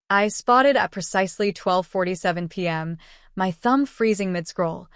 I spotted at precisely 12:47 p.m., my thumb freezing mid-scroll.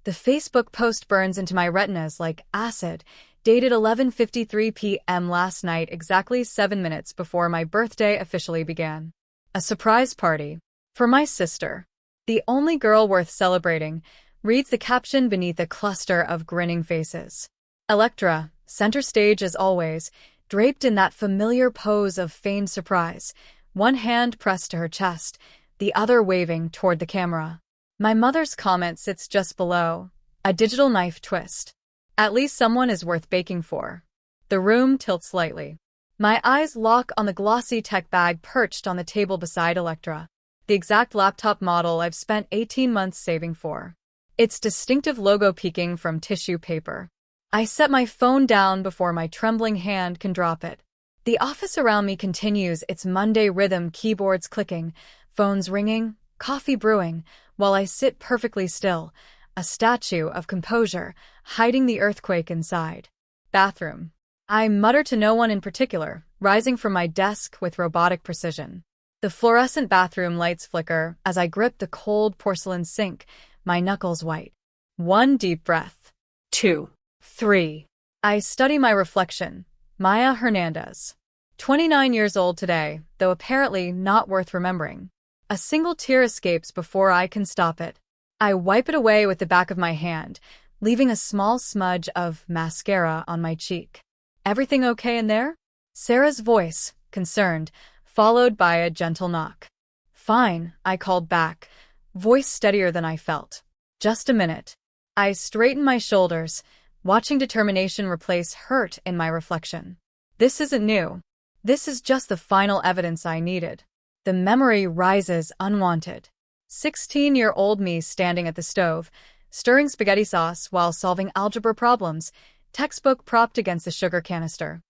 The Facebook post burns into my retinas like acid, dated 11:53 p.m. last night, exactly 7 minutes before my birthday officially began. A surprise party. For my sister. The only girl worth celebrating, reads the caption beneath a cluster of grinning faces. Electra, center stage as always, draped in that familiar pose of feigned surprise, one hand pressed to her chest, the other waving toward the camera. My mother's comment sits just below, a digital knife twist. At least someone is worth baking for. The room tilts slightly. My eyes lock on the glossy tech bag perched on the table beside Electra, the exact laptop model I've spent 18 months saving for. Its distinctive logo peeking from tissue paper. I set my phone down before my trembling hand can drop it. The office around me continues its Monday rhythm, keyboards clicking, phones ringing, coffee brewing, while I sit perfectly still, a statue of composure, hiding the earthquake inside. Bathroom. I mutter to no one in particular, rising from my desk with robotic precision. The fluorescent bathroom lights flicker as I grip the cold porcelain sink, my knuckles white. 1 deep breath. 2. 3. I study my reflection. Maya Hernandez. 29 years old today, though apparently not worth remembering. A single tear escapes before I can stop it. I wipe it away with the back of my hand, leaving a small smudge of mascara on my cheek. Everything okay in there? Sarah's voice, concerned, followed by a gentle knock. Fine, I called back, voice steadier than I felt. Just a minute. I straighten my shoulders, watching determination replace hurt in my reflection. This isn't new. This is just the final evidence I needed. The memory rises unwanted. 16-year-old me standing at the stove, stirring spaghetti sauce while solving algebra problems, textbook propped against the sugar canister.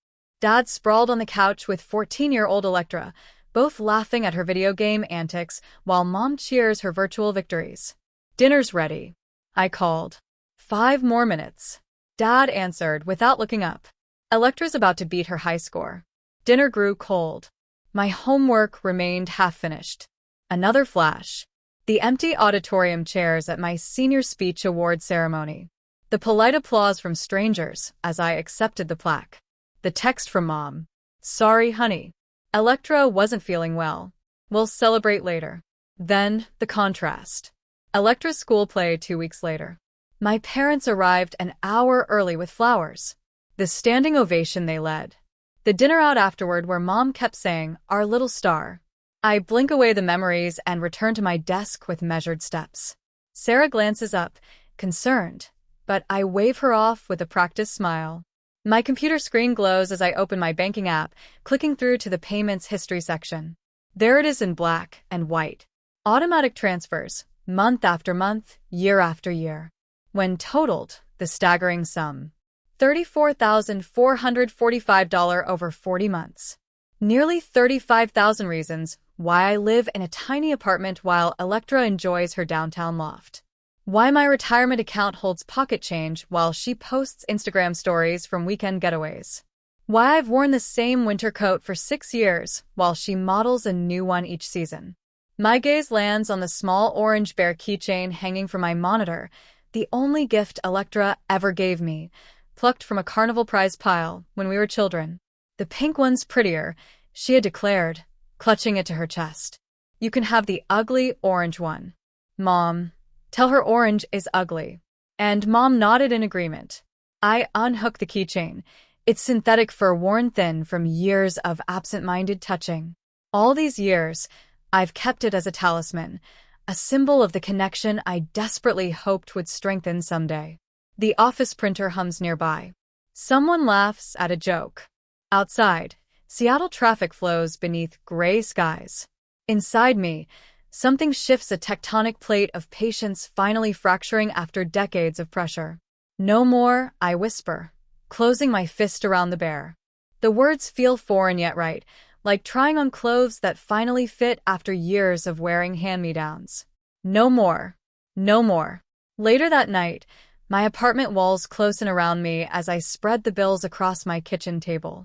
Dad sprawled on the couch with 14-year-old Electra, both laughing at her video game antics while Mom cheers her virtual victories. Dinner's ready, I called. 5 more minutes. Dad answered without looking up. Electra's about to beat her high score. Dinner grew cold. My homework remained half-finished. Another flash. The empty auditorium chairs at my senior speech award ceremony. The polite applause from strangers as I accepted the plaque. The text from Mom. Sorry, honey. Electra wasn't feeling well. We'll celebrate later. Then, the contrast. Electra's school play 2 weeks later. My parents arrived an hour early with flowers. The standing ovation they led. The dinner out afterward where Mom kept saying, "Our little star." I blink away the memories and return to my desk with measured steps. Sarah glances up, concerned, but I wave her off with a practiced smile. My computer screen glows as I open my banking app, clicking through to the payments history section. There it is in black and white. Automatic transfers, month after month, year after year. When totaled, the staggering sum. $34,445 over 40 months. Nearly 35,000 reasons why I live in a tiny apartment while Electra enjoys her downtown loft. Why my retirement account holds pocket change while she posts Instagram stories from weekend getaways. Why I've worn the same winter coat for 6 years while she models a new one each season. My gaze lands on the small orange bear keychain hanging from my monitor, the only gift Electra ever gave me, plucked from a carnival prize pile when we were children. The pink one's prettier, she had declared, clutching it to her chest. You can have the ugly orange one. Mom, tell her orange is ugly. And Mom nodded in agreement. I unhook the keychain. It's synthetic fur worn thin from years of absent-minded touching. All these years, I've kept it as a talisman, a symbol of the connection I desperately hoped would strengthen someday. The office printer hums nearby. Someone laughs at a joke. Outside, Seattle traffic flows beneath gray skies. Inside me, something shifts, a tectonic plate of patience finally fracturing after decades of pressure. No more, I whisper, closing my fist around the bear. The words feel foreign yet right, like trying on clothes that finally fit after years of wearing hand-me-downs. No more. No more. Later that night, my apartment walls close in around me as I spread the bills across my kitchen table.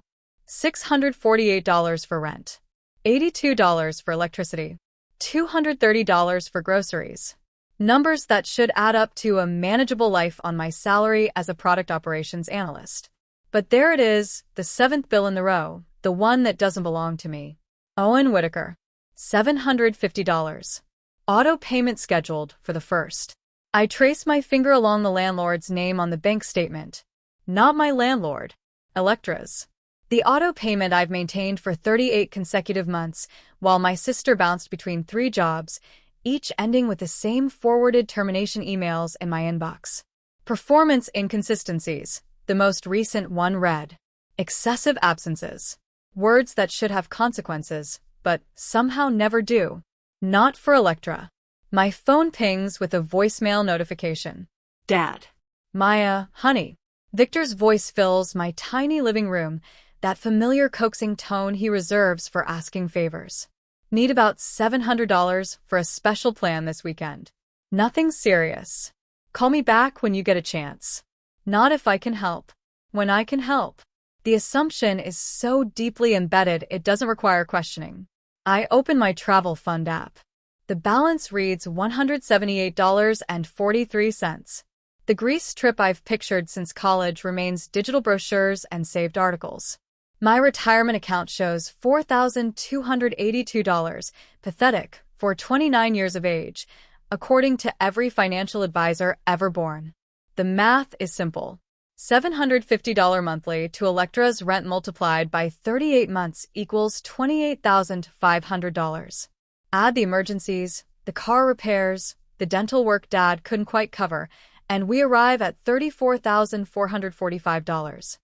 $648 for rent. $82 for electricity, $230 for groceries. Numbers that should add up to a manageable life on my salary as a product operations analyst. But there it is, the seventh bill in the row, the one that doesn't belong to me. Owen Whitaker, $750. Auto payment scheduled for the 1st. I trace my finger along the landlord's name on the bank statement. Not my landlord. Electra's. The auto payment I've maintained for 38 consecutive months, while my sister bounced between 3 jobs, each ending with the same forwarded termination emails in my inbox. Performance inconsistencies. The most recent one read, excessive absences. Words that should have consequences, but somehow never do. Not for Electra. My phone pings with a voicemail notification. Dad. Maya, honey. Victor's voice fills my tiny living room, that familiar coaxing tone he reserves for asking favors. Need about $700 for a special plan this weekend. Nothing serious. Call me back when you get a chance. Not if I can help. When I can help. The assumption is so deeply embedded it doesn't require questioning. I open my travel fund app. The balance reads $178.43. The Greece trip I've pictured since college remains digital brochures and saved articles. My retirement account shows $4,282, pathetic, for 29 years of age, according to every financial advisor ever born. The math is simple. $750 monthly to Electra's rent multiplied by 38 months equals $28,500. Add the emergencies, the car repairs, the dental work Dad couldn't quite cover, and we arrive at $34,445.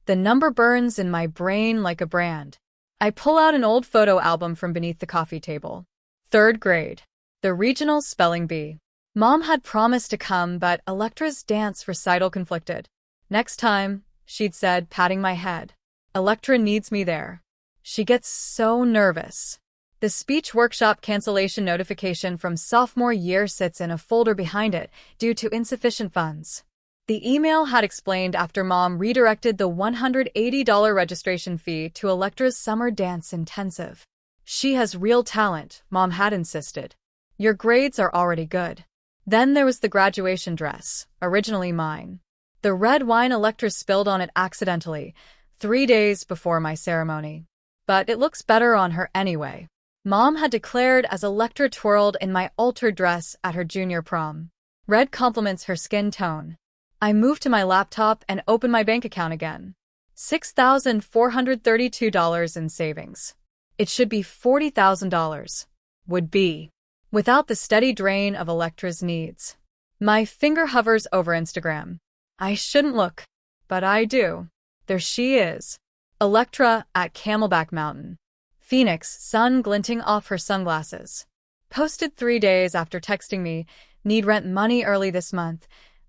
The number burns in my brain like a brand. I pull out an old photo album from beneath the coffee table. 3rd grade. The regional spelling bee. Mom had promised to come, but Electra's dance recital conflicted. Next time, she'd said, patting my head. Electra needs me there. She gets so nervous. The speech workshop cancellation notification from sophomore year sits in a folder behind it due to insufficient funds. The email had explained after Mom redirected the $180 registration fee to Electra's summer dance intensive. She has real talent, Mom had insisted. Your grades are already good. Then there was the graduation dress, originally mine. The red wine Electra spilled on it accidentally, 3 days before my ceremony. But it looks better on her anyway. Mom had declared as Electra twirled in my altered dress at her junior prom. Red complements her skin tone. I move to my laptop and open my bank account again. $6,432 in savings. It should be $40,000. Would be. Without the steady drain of Electra's needs. My finger hovers over Instagram. I shouldn't look, but I do. There she is. Electra at Camelback Mountain. Phoenix, sun glinting off her sunglasses. Posted 3 days after texting me, need rent money early this month.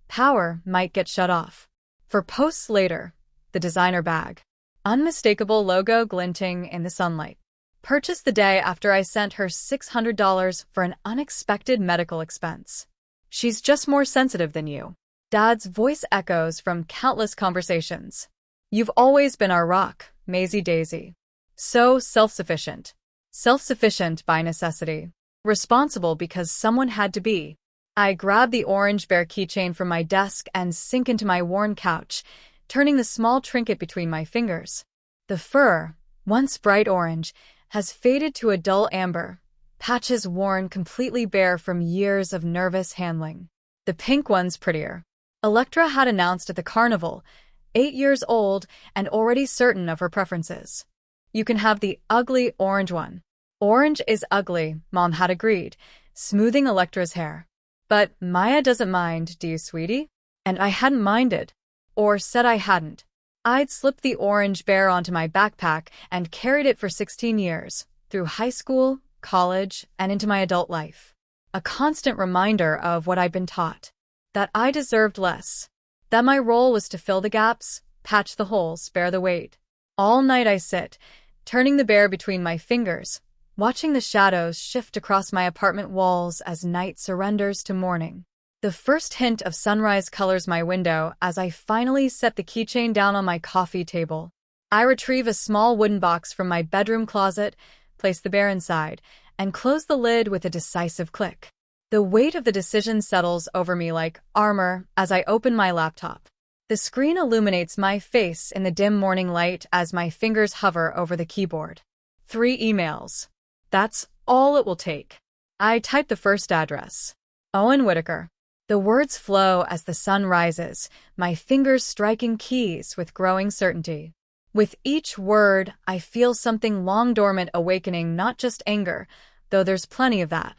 Power might get shut off. For posts later, the designer bag. Unmistakable logo glinting in the sunlight. Purchased the day after I sent her $600 for an unexpected medical expense. She's just more sensitive than you. Dad's voice echoes from countless conversations. You've always been our rock, Maisie Daisy. So self-sufficient. Self-sufficient by necessity. Responsible because someone had to be. I grab the orange bear keychain from my desk and sink into my worn couch, turning the small trinket between my fingers. The fur, once bright orange, has faded to a dull amber, patches worn completely bare from years of nervous handling. The pink one's prettier. Electra had announced at the carnival, 8 years old and already certain of her preferences. You can have the ugly orange one. Orange is ugly, Mom had agreed, smoothing Electra's hair. But Maya doesn't mind, do you, sweetie? And I hadn't minded. Or said I hadn't. I'd slipped the orange bear onto my backpack and carried it for 16 years, through high school, college, and into my adult life. A constant reminder of what I'd been taught. That I deserved less. That my role was to fill the gaps, patch the holes, spare the weight. All night I sit, turning the bear between my fingers, watching the shadows shift across my apartment walls as night surrenders to morning. The first hint of sunrise colors my window as I finally set the keychain down on my coffee table. I retrieve a small wooden box from my bedroom closet, place the bear inside, and close the lid with a decisive click. The weight of the decision settles over me like armor as I open my laptop. The screen illuminates my face in the dim morning light as my fingers hover over the keyboard. 3 emails. That's all it will take. I type the first address. Owen Whitaker. The words flow as the sun rises, my fingers striking keys with growing certainty. With each word, I feel something long dormant awakening, not just anger, though there's plenty of that.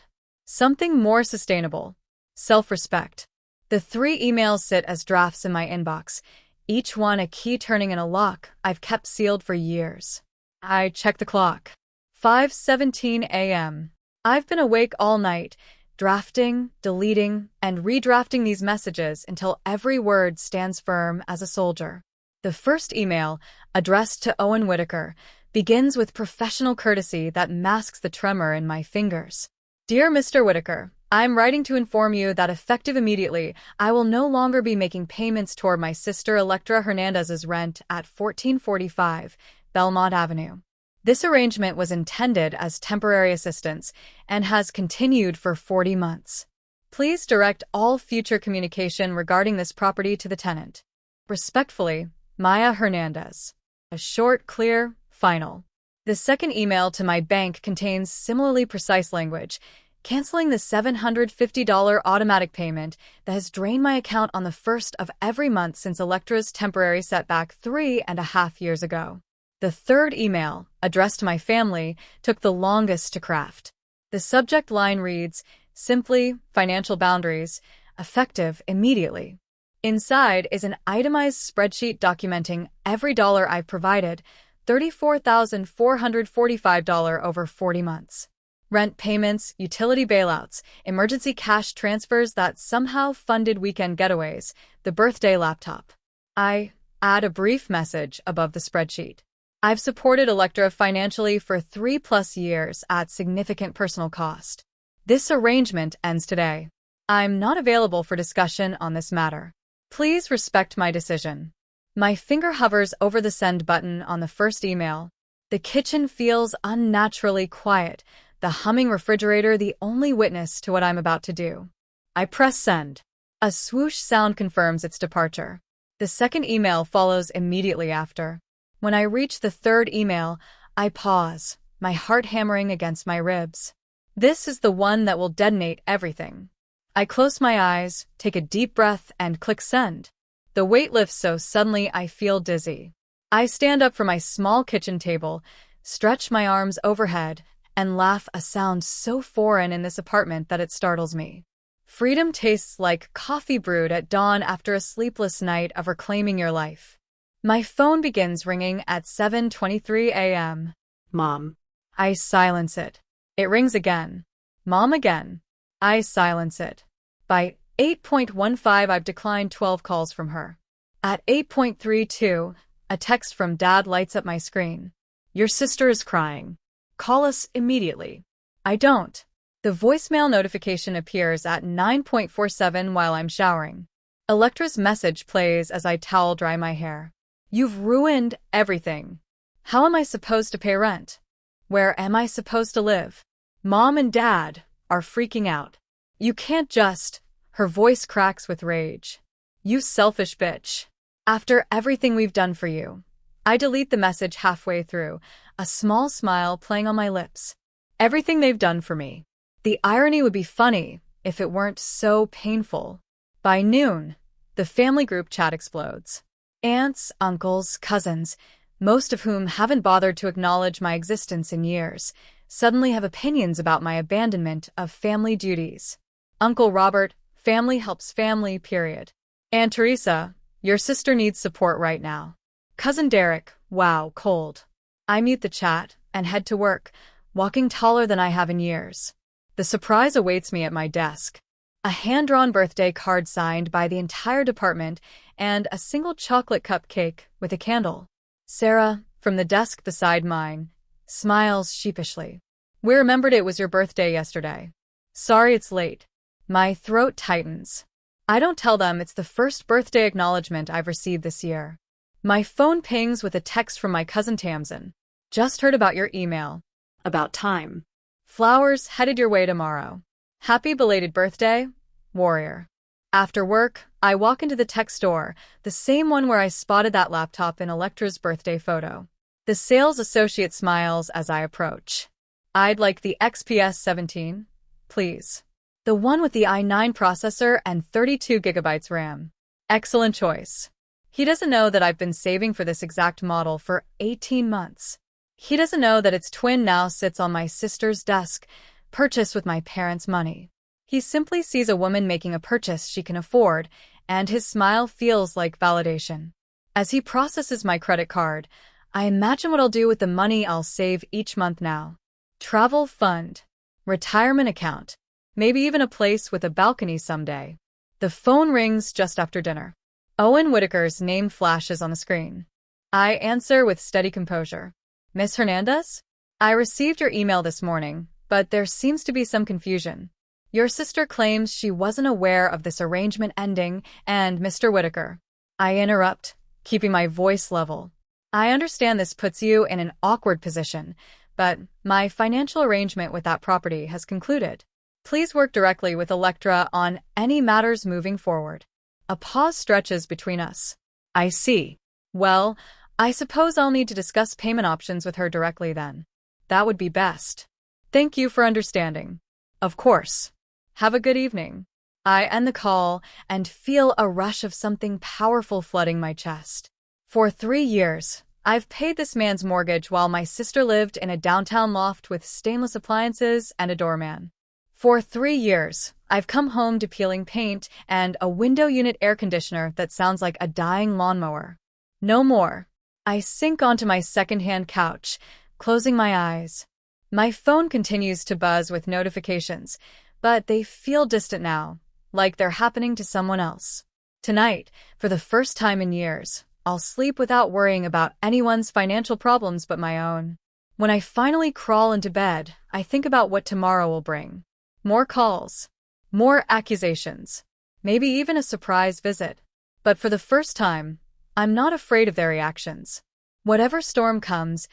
Something more sustainable. Self-respect. The 3 emails sit as drafts in my inbox, each one a key turning in a lock I've kept sealed for years. I check the clock. 5:17 a.m. I've been awake all night, drafting, deleting, and redrafting these messages until every word stands firm as a soldier. The first email, addressed to Owen Whitaker, begins with professional courtesy that masks the tremor in my fingers. Dear Mr. Whitaker, I'm writing to inform you that effective immediately, I will no longer be making payments toward my sister Electra Hernandez's rent at 1445 Belmont Avenue. This arrangement was intended as temporary assistance and has continued for 40 months. Please direct all future communication regarding this property to the tenant. Respectfully, Maya Hernandez. A short, clear, final. The second email to my bank contains similarly precise language, canceling the $750 automatic payment that has drained my account on the first of every month since Electra's temporary setback 3.5 years ago. The third email, addressed to my family, took the longest to craft. The subject line reads, simply, financial boundaries, effective immediately. Inside is an itemized spreadsheet documenting every dollar I've provided, $34,445 over 40 months. Rent payments, utility bailouts, emergency cash transfers that somehow funded weekend getaways, the birthday laptop. I add a brief message above the spreadsheet. I've supported Electra financially for 3+ years at significant personal cost. This arrangement ends today. I'm not available for discussion on this matter. Please respect my decision. My finger hovers over the send button on the first email. The kitchen feels unnaturally quiet, the humming refrigerator the only witness to what I'm about to do. I press send. A swoosh sound confirms its departure. The second email follows immediately after. When I reach the third email, I pause, my heart hammering against my ribs. This is the one that will detonate everything. I close my eyes, take a deep breath, and click send. The weight lifts so suddenly I feel dizzy. I stand up from my small kitchen table, stretch my arms overhead, and laugh, a sound so foreign in this apartment that it startles me. Freedom tastes like coffee brewed at dawn after a sleepless night of reclaiming your life. My phone begins ringing at 7:23 a.m. Mom. I silence it. It rings again. Mom again. I silence it. By 8:15 I've declined 12 calls from her. At 8:32, a text from Dad lights up my screen. Your sister is crying. Call us immediately. I don't. The voicemail notification appears at 9:47 while I'm showering. Electra's message plays as I towel dry my hair. You've ruined everything. How am I supposed to pay rent? Where am I supposed to live? Mom and Dad are freaking out. You can't just... Her voice cracks with rage. You selfish bitch. After everything we've done for you. I delete the message halfway through, a small smile playing on my lips. Everything they've done for me. The irony would be funny if it weren't so painful. By noon, the family group chat explodes. Aunts, uncles, cousins, most of whom haven't bothered to acknowledge my existence in years, suddenly have opinions about my abandonment of family duties. Uncle Robert, family helps family, period. Aunt Teresa, your sister needs support right now. Cousin Derek, wow, cold. I mute the chat and head to work, walking taller than I have in years. The surprise awaits me at my desk. A hand-drawn birthday card signed by the entire department and a single chocolate cupcake with a candle. Sarah, from the desk beside mine, smiles sheepishly. We remembered it was your birthday yesterday. Sorry it's late. My throat tightens. I don't tell them it's the first birthday acknowledgement I've received this year. My phone pings with a text from my cousin Tamsin. Just heard about your email. About time. Flowers headed your way tomorrow. Happy belated birthday, Warrior. After work, I walk into the tech store, the same one where I spotted that laptop in Electra's birthday photo. The sales associate smiles as I approach. I'd like the XPS 17, please. The one with the i9 processor and 32 gigabytes RAM. Excellent choice. He doesn't know that I've been saving for this exact model for 18 months. He doesn't know that its twin now sits on my sister's desk, purchased with my parents' money. He simply sees a woman making a purchase she can afford, and his smile feels like validation. As he processes my credit card, I imagine what I'll do with the money I'll save each month now. Travel fund, retirement account, maybe even a place with a balcony someday. The phone rings just after dinner. Owen Whitaker's name flashes on the screen. I answer with steady composure. Miss Hernandez? I received your email this morning, but there seems to be some confusion. Your sister claims she wasn't aware of this arrangement ending, and Mr. Whitaker. I interrupt, keeping my voice level. I understand this puts you in an awkward position, but my financial arrangement with that property has concluded. Please work directly with Electra on any matters moving forward. A pause stretches between us. I see. Well, I suppose I'll need to discuss payment options with her directly then. That would be best. Thank you for understanding. Of course. Have a good evening. I end the call and feel a rush of something powerful flooding my chest. For 3 years, I've paid this man's mortgage while my sister lived in a downtown loft with stainless appliances and a doorman. For 3 years, I've come home to peeling paint and a window unit air conditioner that sounds like a dying lawnmower. No more. I sink onto my second-hand couch, closing my eyes. My phone continues to buzz with notifications, but they feel distant now, like they're happening to someone else. Tonight, for the first time in years, I'll sleep without worrying about anyone's financial problems but my own. When I finally crawl into bed, I think about what tomorrow will bring. More calls, more accusations, maybe even a surprise visit. But for the first time, I'm not afraid of their reactions. Whatever storm comes,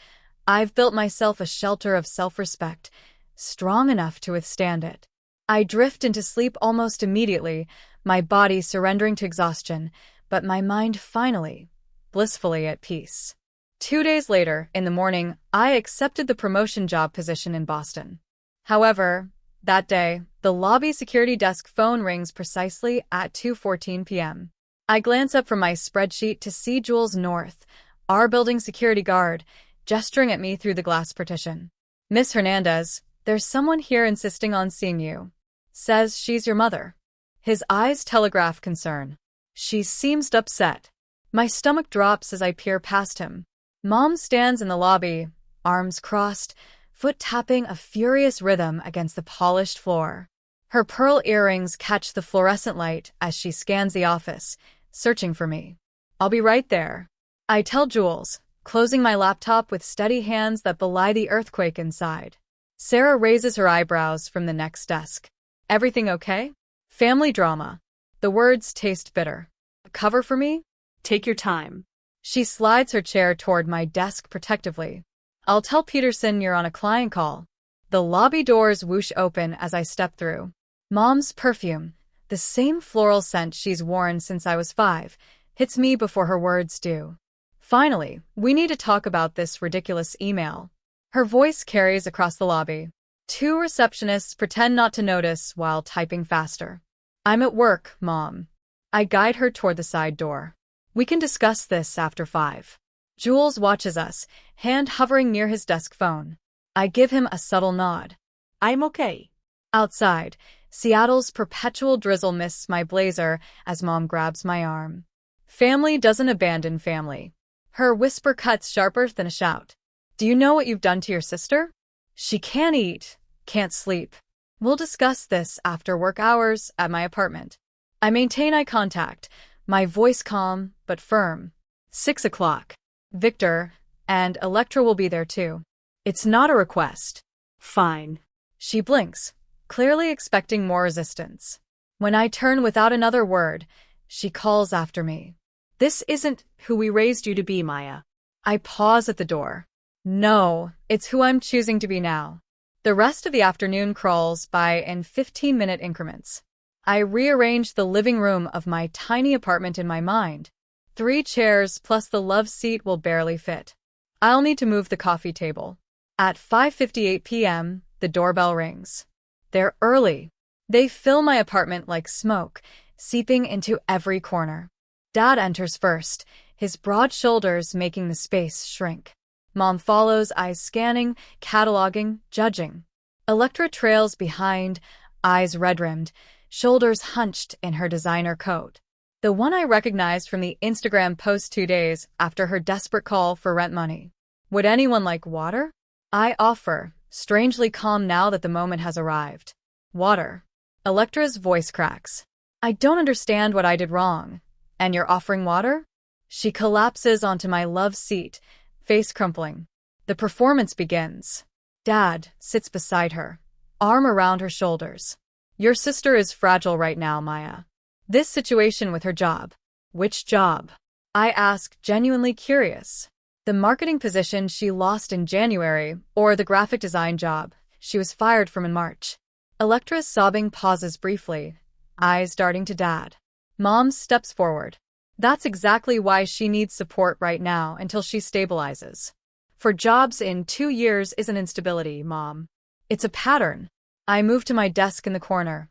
I've built myself a shelter of self-respect, strong enough to withstand it. I drift into sleep almost immediately, my body surrendering to exhaustion, but my mind finally, blissfully at peace. 2 days later, in the morning, I accepted the promotion job position in Boston. However, that day, the lobby security desk phone rings precisely at 2:14 p.m. I glance up from my spreadsheet to see Jules North, our building security guard, gesturing at me through the glass partition. Miss Hernandez, there's someone here insisting on seeing you. Says she's your mother. His eyes telegraph concern. She seems upset. My stomach drops as I peer past him. Mom stands in the lobby, arms crossed, foot tapping a furious rhythm against the polished floor. Her pearl earrings catch the fluorescent light as she scans the office, searching for me. I'll be right there. I tell Jules, closing my laptop with steady hands that belie the earthquake inside. Sarah raises her eyebrows from the next desk. Everything okay? Family drama. The words taste bitter. Cover for me? Take your time. She slides her chair toward my desk protectively. I'll tell Peterson you're on a client call. The lobby doors whoosh open as I step through. Mom's perfume, the same floral scent she's worn since I was 5, hits me before her words do. Finally, we need to talk about this ridiculous email. Her voice carries across the lobby. 2 receptionists pretend not to notice while typing faster. I'm at work, Mom. I guide her toward the side door. We can discuss this after 5. Jules watches us, hand hovering near his desk phone. I give him a subtle nod. I'm okay. Outside, Seattle's perpetual drizzle mists my blazer as Mom grabs my arm. Family doesn't abandon family. Her whisper cuts sharper than a shout. Do you know what you've done to your sister? She can't eat, can't sleep. We'll discuss this after work hours at my apartment. I maintain eye contact, my voice calm but firm. 6 o'clock. Victor and Electra will be there too. It's not a request. Fine. She blinks, clearly expecting more resistance. When I turn without another word, she calls after me. This isn't who we raised you to be, Maya. I pause at the door. No, it's who I'm choosing to be now. The rest of the afternoon crawls by in 15-minute increments. I rearrange the living room of my tiny apartment in my mind. 3 chairs plus the love seat will barely fit. I'll need to move the coffee table. At 5:58 p.m., the doorbell rings. They're early. They fill my apartment like smoke, seeping into every corner. Dad enters first, his broad shoulders making the space shrink. Mom follows, eyes scanning, cataloging, judging. Electra trails behind, eyes red-rimmed, shoulders hunched in her designer coat. The one I recognized from the Instagram post 2 days after her desperate call for rent money. Would anyone like water? I offer, strangely calm now that the moment has arrived. Water. Electra's voice cracks. I don't understand what I did wrong. And you're offering water? She collapses onto my love seat, face crumpling. The performance begins. Dad sits beside her, arm around her shoulders. Your sister is fragile right now, Maya. This situation with her job. Which job? I ask, genuinely curious. The marketing position she lost in January, or the graphic design job she was fired from in March. Electra's sobbing pauses briefly, eyes darting to Dad. Mom steps forward. That's exactly why she needs support right now until she stabilizes. For jobs in 2 years isn't instability, Mom. It's a pattern. I move to my desk in the corner,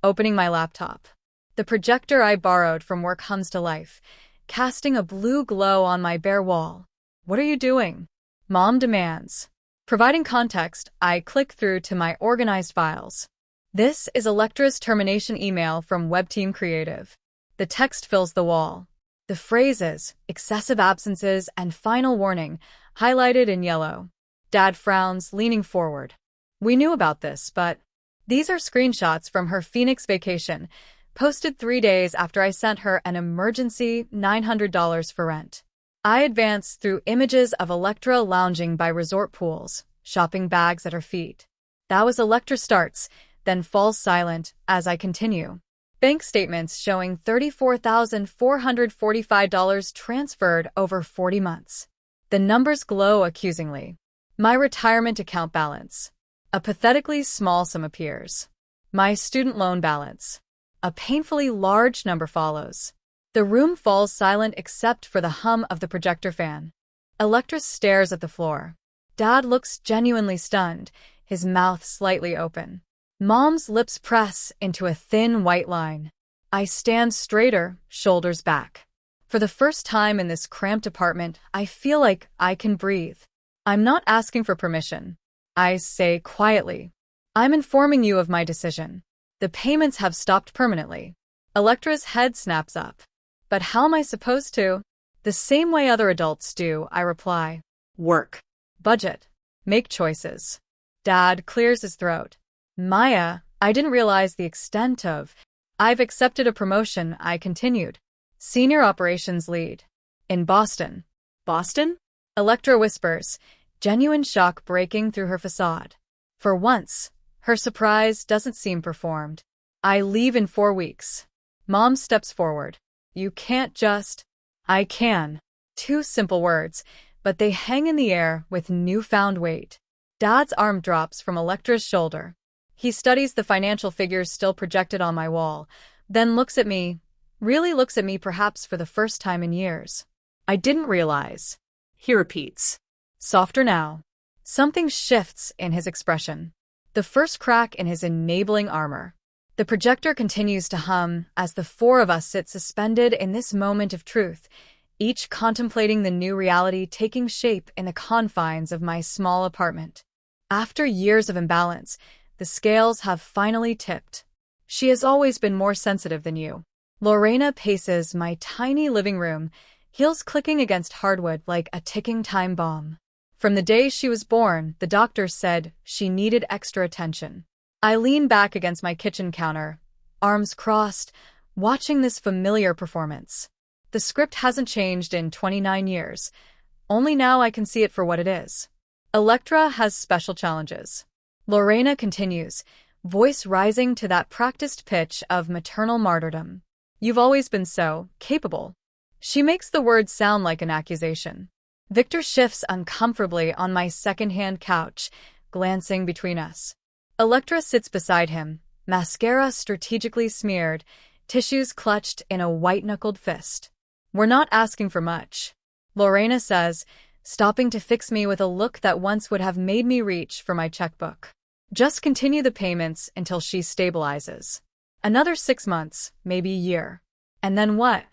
opening my laptop. The projector I borrowed from work hums to life, casting a blue glow on my bare wall. What are you doing? Mom demands. Providing context, I click through to my organized files. This is Electra's termination email from WebTeam Creative. The text fills the wall. The phrases, excessive absences, and final warning, highlighted in yellow. Dad frowns, leaning forward. We knew about this, but these are screenshots from her Phoenix vacation, posted 3 days after I sent her an emergency $900 for rent. I advance through images of Electra lounging by resort pools, shopping bags at her feet. That was Electra starts, then falls silent as I continue. Bank statements showing $34,445 transferred over 40 months. The numbers glow accusingly. My retirement account balance. A pathetically small sum appears. My student loan balance. A painfully large number follows. The room falls silent except for the hum of the projector fan. Electra stares at the floor. Dad looks genuinely stunned, his mouth slightly open. Mom's lips press into a thin white line. I stand straighter, shoulders back. For the first time in this cramped apartment, I feel like I can breathe. I'm not asking for permission. I say quietly, I'm informing you of my decision. The payments have stopped permanently. Electra's head snaps up. But how am I supposed to? The same way other adults do, I reply. Work. Budget. Make choices. Dad clears his throat. Maya, I didn't realize the extent of. I've accepted a promotion, I continued. Senior operations lead. In Boston. Boston? Electra whispers, genuine shock breaking through her facade. For once, her surprise doesn't seem performed. I leave in 4 weeks. Mom steps forward. You can't just. I can. 2 simple words, but they hang in the air with newfound weight. Dad's arm drops from Electra's shoulder. He studies the financial figures still projected on my wall, then looks at me, really looks at me perhaps for the first time in years. I didn't realize. He repeats. Softer now. Something shifts in his expression. The first crack in his enabling armor. The projector continues to hum as the 4 of us sit suspended in this moment of truth, each contemplating the new reality taking shape in the confines of my small apartment. After years of imbalance, the scales have finally tipped. She has always been more sensitive than you. Lorena paces my tiny living room, heels clicking against hardwood like a ticking time bomb. From the day she was born, the doctors said she needed extra attention. I lean back against my kitchen counter, arms crossed, watching this familiar performance. The script hasn't changed in 29 years. Only now I can see it for what it is. Electra has special challenges. Lorena continues, voice rising to that practiced pitch of maternal martyrdom. You've always been so capable. She makes the word sound like an accusation. Victor shifts uncomfortably on my second-hand couch, glancing between us. Electra sits beside him, mascara strategically smeared, tissues clutched in a white-knuckled fist. We're not asking for much, Lorena says, stopping to fix me with a look that once would have made me reach for my checkbook. Just continue the payments until she stabilizes. Another 6 months, maybe a year. And then what?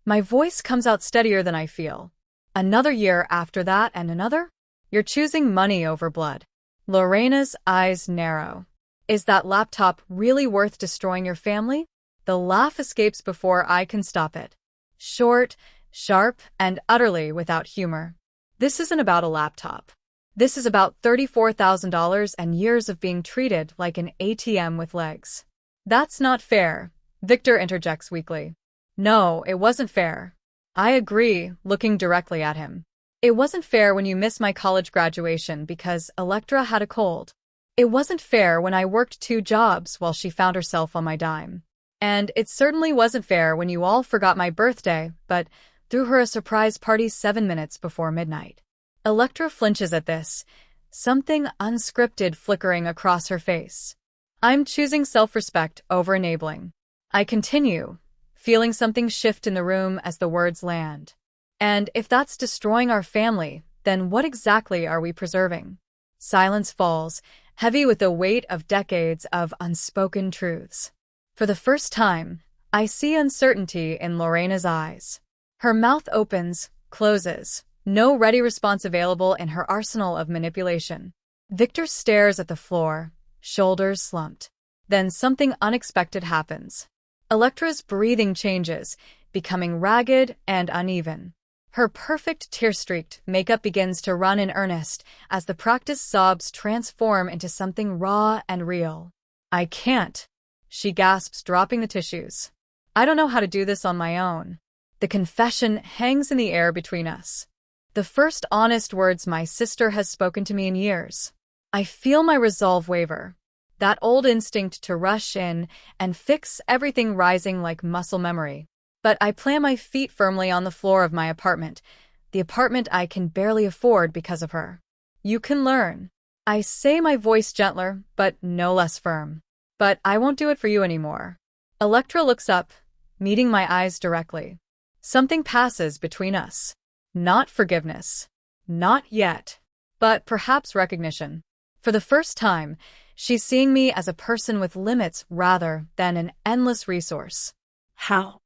My voice comes out steadier than I feel. Another year after that and another? You're choosing money over blood. Lorena's eyes narrow. Is that laptop really worth destroying your family? The laugh escapes before I can stop it. Short, sharp, and utterly without humor. This isn't about a laptop. This is about $34,000 and years of being treated like an ATM with legs. That's not fair, Victor interjects weakly. No, it wasn't fair. I agree, looking directly at him. It wasn't fair when you missed my college graduation because Electra had a cold. It wasn't fair when I worked 2 jobs while she found herself on my dime. And it certainly wasn't fair when you all forgot my birthday, but threw her a surprise party 7 minutes before midnight. Electra flinches at this, something unscripted flickering across her face. I'm choosing self-respect over enabling. I continue, feeling something shift in the room as the words land. And if that's destroying our family, then what exactly are we preserving? Silence falls, heavy with the weight of decades of unspoken truths. For the first time, I see uncertainty in Lorena's eyes. Her mouth opens, closes, no ready response available in her arsenal of manipulation. Victor stares at the floor, shoulders slumped. Then something unexpected happens. Electra's breathing changes, becoming ragged and uneven. Her perfect tear-streaked makeup begins to run in earnest as the practiced sobs transform into something raw and real. I can't, she gasps, dropping the tissues. I don't know how to do this on my own. The confession hangs in the air between us. The first honest words my sister has spoken to me in years. I feel my resolve waver. That old instinct to rush in and fix everything rising like muscle memory. But I plant my feet firmly on the floor of my apartment, the apartment I can barely afford because of her. You can learn. I say, my voice gentler, but no less firm. But I won't do it for you anymore. Electra looks up, meeting my eyes directly. Something passes between us. Not forgiveness. Not yet. But perhaps recognition. For the first time, she's seeing me as a person with limits rather than an endless resource. How?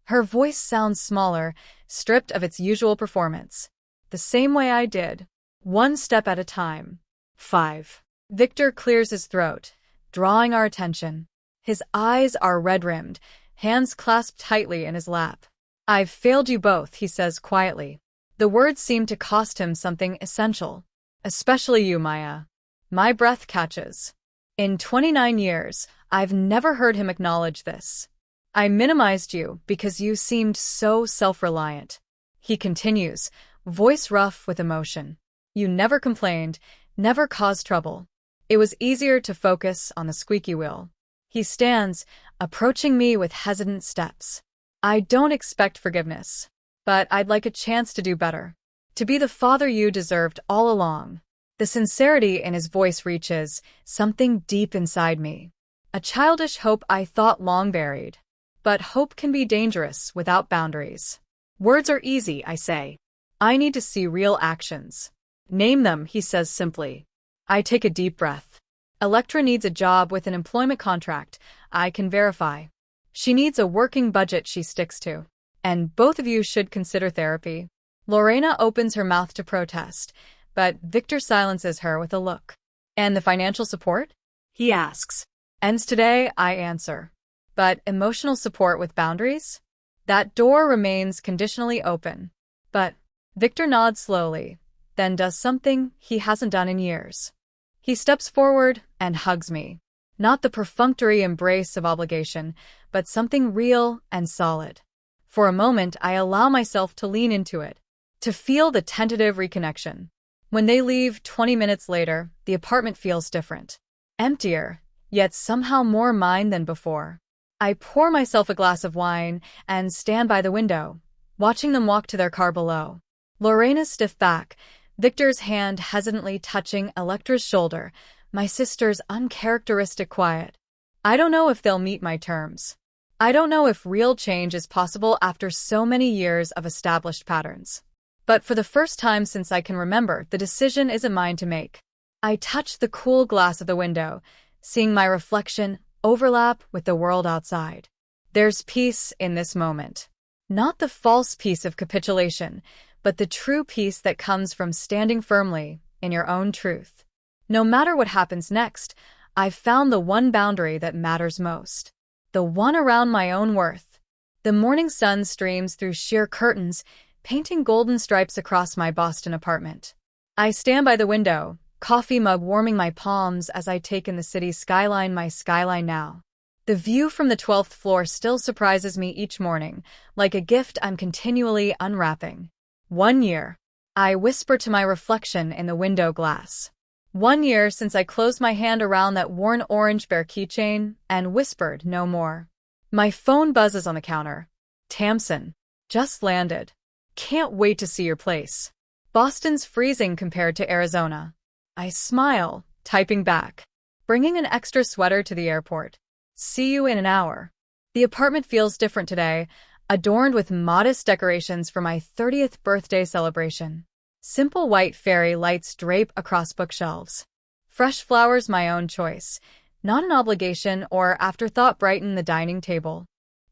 Her voice sounds smaller, stripped of its usual performance. The same way I did. 1 step at a time. 5. Victor clears his throat, drawing our attention. His eyes are red-rimmed, hands clasped tightly in his lap. I've failed you both, he says quietly. The words seem to cost him something essential. Especially you, Maya. My breath catches. In 29 years, I've never heard him acknowledge this. I minimized you because you seemed so self-reliant. He continues, voice rough with emotion. You never complained, never caused trouble. It was easier to focus on the squeaky wheel. He stands, approaching me with hesitant steps. I don't expect forgiveness, but I'd like a chance to do better. To be the father you deserved all along. The sincerity in his voice reaches something deep inside me. A childish hope I thought long buried. But hope can be dangerous without boundaries. Words are easy, I say. I need to see real actions. Name them, he says simply. I take a deep breath. Electra needs a job with an employment contract I can verify. She needs a working budget she sticks to. And both of you should consider therapy. Lorena opens her mouth to protest, but Victor silences her with a look. And the financial support? He asks. Ends today, I answer. But emotional support with boundaries? That door remains conditionally open. But Victor nods slowly, then does something he hasn't done in years. He steps forward and hugs me. Not the perfunctory embrace of obligation, but something real and solid. For a moment, I allow myself to lean into it, to feel the tentative reconnection. When they leave 20 minutes later, the apartment feels different. Emptier, yet somehow more mine than before. I pour myself a glass of wine and stand by the window, watching them walk to their car below. Lorena's stiff back, Victor's hand hesitantly touching Electra's shoulder, my sister's uncharacteristic quiet. I don't know if they'll meet my terms. I don't know if real change is possible after so many years of established patterns. But for the first time since I can remember, the decision isn't mine to make. I touch the cool glass of the window, seeing my reflection overlap with the world outside. There's peace in this moment. Not the false peace of capitulation, but the true peace that comes from standing firmly in your own truth. No matter what happens next, I've found the one boundary that matters most. The one around my own worth. The morning sun streams through sheer curtains, painting golden stripes across my Boston apartment. I stand by the window, coffee mug warming my palms as I take in the city's skyline, my skyline now. The view from the 12th floor still surprises me each morning, like a gift I'm continually unwrapping. 1 year. I whisper to my reflection in the window glass. 1 year since I closed my hand around that worn orange bear keychain and whispered no more. My phone buzzes on the counter. Tamsin. Just landed. Can't wait to see your place. Boston's freezing compared to Arizona. I smile, typing back. Bringing an extra sweater to the airport. See you in an hour. The apartment feels different today, adorned with modest decorations for my 30th birthday celebration. Simple white fairy lights drape across bookshelves. Fresh flowers my own choice, not an obligation or afterthought brighten the dining table.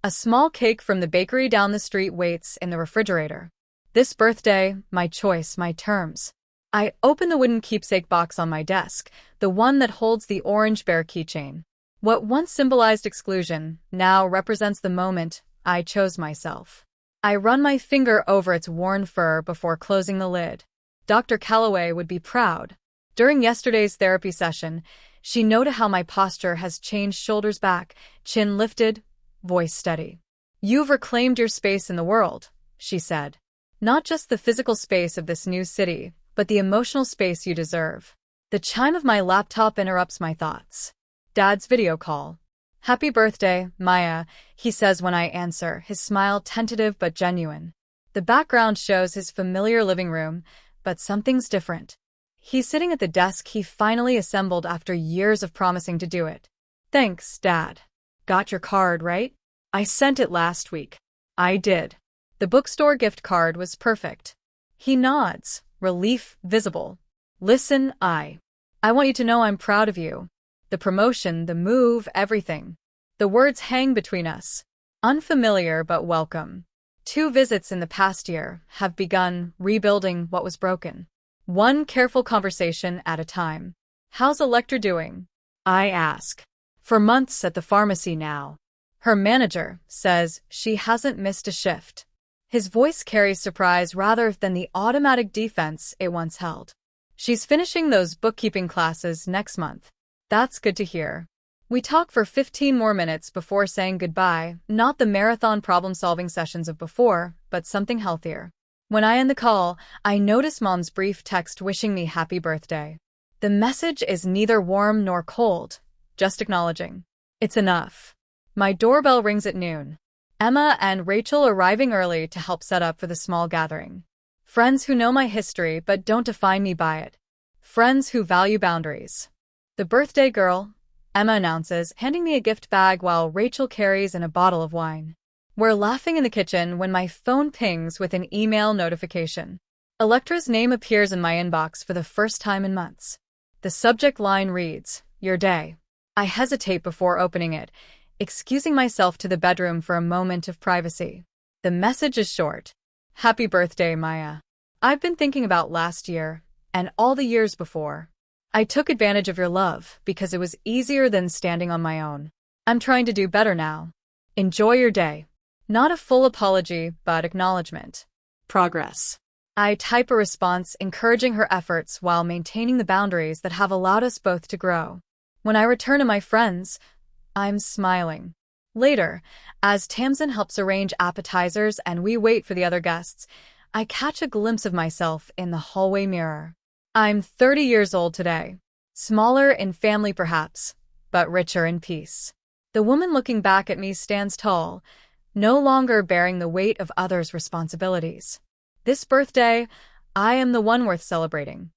A small cake from the bakery down the street waits in the refrigerator. This birthday, my choice, my terms. I open the wooden keepsake box on my desk, the one that holds the orange bear keychain. What once symbolized exclusion now represents the moment I chose myself. I run my finger over its worn fur before closing the lid. Dr. Calloway would be proud. During yesterday's therapy session, she noted how my posture has changed, shoulders back, chin lifted, voice steady. You've reclaimed your space in the world, she said. Not just the physical space of this new city, but the emotional space you deserve. The chime of my laptop interrupts my thoughts. Dad's video call. Happy birthday, Maya, he says when I answer, his smile tentative but genuine. The background shows his familiar living room, but something's different. He's sitting at the desk he finally assembled after years of promising to do it. Thanks, Dad. Got your card, right? I sent it last week. I did. The bookstore gift card was perfect. He nods, relief visible. Listen, I want you to know I'm proud of you. The promotion, the move, everything. The words hang between us. Unfamiliar but welcome. 2 visits in the past year have begun rebuilding what was broken. One careful conversation at a time. How's Electra doing? I ask. For months at the pharmacy now. Her manager says she hasn't missed a shift. His voice carries surprise rather than the automatic defense it once held. She's finishing those bookkeeping classes next month. That's good to hear. We talk for 15 more minutes before saying goodbye, not the marathon problem-solving sessions of before, but something healthier. When I end the call, I notice Mom's brief text wishing me happy birthday. The message is neither warm nor cold, just acknowledging. It's enough. My doorbell rings at noon. Emma and Rachel arriving early to help set up for the small gathering. Friends who know my history but don't define me by it. Friends who value boundaries. The birthday girl, Emma announces, handing me a gift bag while Rachel carries in a bottle of wine. We're laughing in the kitchen when my phone pings with an email notification. Electra's name appears in my inbox for the first time in months. The subject line reads, Your day. I hesitate before opening it, excusing myself to the bedroom for a moment of privacy. The message is short. Happy birthday, Maya. I've been thinking about last year, and all the years before. I took advantage of your love because it was easier than standing on my own. I'm trying to do better now. Enjoy your day. Not a full apology, but acknowledgement. Progress. I type a response encouraging her efforts while maintaining the boundaries that have allowed us both to grow. When I return to my friends, I'm smiling. Later, as Tamsin helps arrange appetizers and we wait for the other guests, I catch a glimpse of myself in the hallway mirror. I'm 30 years old today. Smaller in family perhaps, but richer in peace. The woman looking back at me stands tall, no longer bearing the weight of others' responsibilities. This birthday, I am the one worth celebrating.